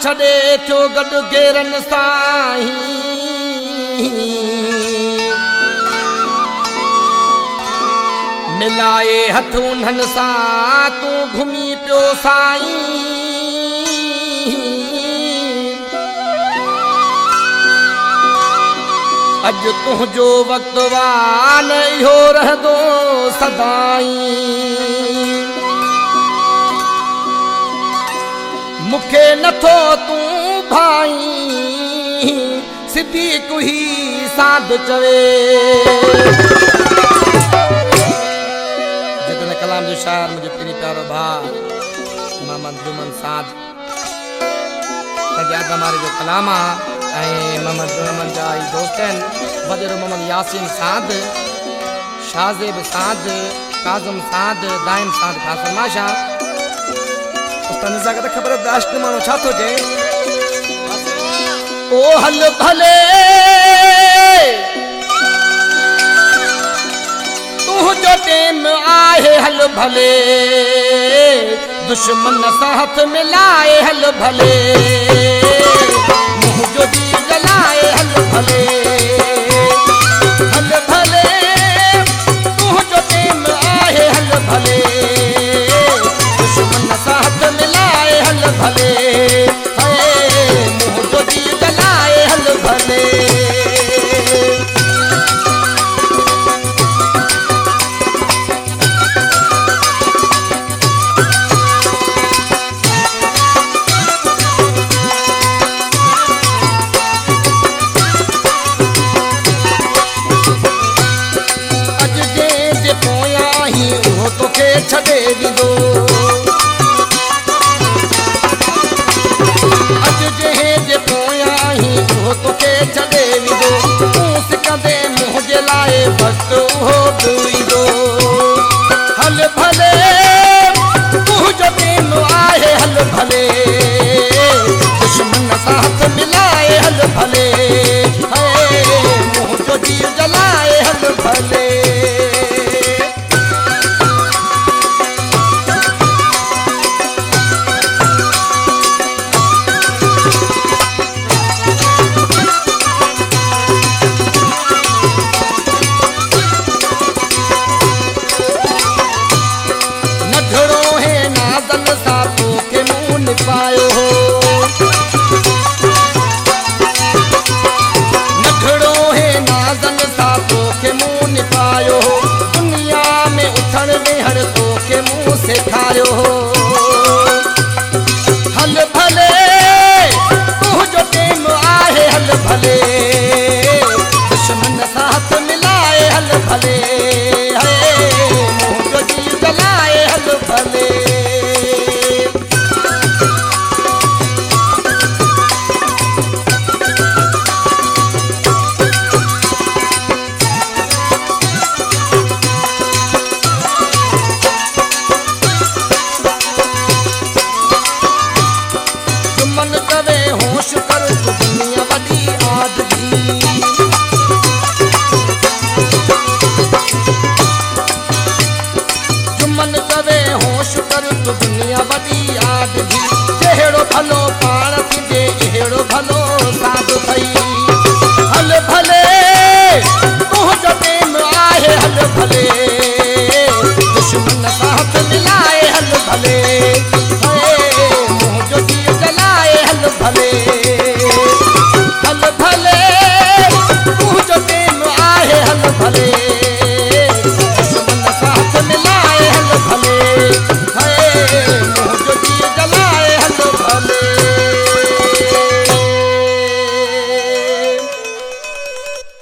छड़े थो गॾु घेरन साईं मिलाए हथ उन्हनि सां तूं घुमी पियो साईं अॼु तुंहिंजो वक़्तु वान इहो रहंदो सदाईं मूंखे नथो तूं भाई सिधी कुही साध चवे जितने कलाम जो शायर मुझे तेरी प्यारो भाउ मोहम्मद जुमन साध पंजाब हमारे जो कलाम मोहम्मद जुमन जा दोस्तन बदर मोहम्मद यासीन साध शाहजेब साध काजम साध दाइम साध खासर माशा उस्ताद खबर दाश्त मानो छा थो जे ओ हल भले तुंहिंजो टेम आहे हल भले दुश्मन सां हथ मिलाए हल भले मुंहुं जो जी जलाए हल भले हल भले तुंहिंजो टेम आहे हल भले दुश्मन सां हथ मिलाए हल भले मुंहुं जो जी जलाए हल भले छॾे ॾींदो अॼु जंहिंजे पोयां ई उहो तोखे छॾे ॾींदो तूं सिकंदे मुंहिंजे लाइ वक़्तु उहो बि ईंदो हल भले तुंहिंजो टेम आहे हल भले दुश्मन सां हथ मिलाए हल भले मुंहुं जो जी जलाए हल भले दुनिया में उथण वेहण तोखे मूं सेखारियो हल भले तुंहिंजो टेम आहे हल भले दुश्मन सां हथ मिलाए हल भले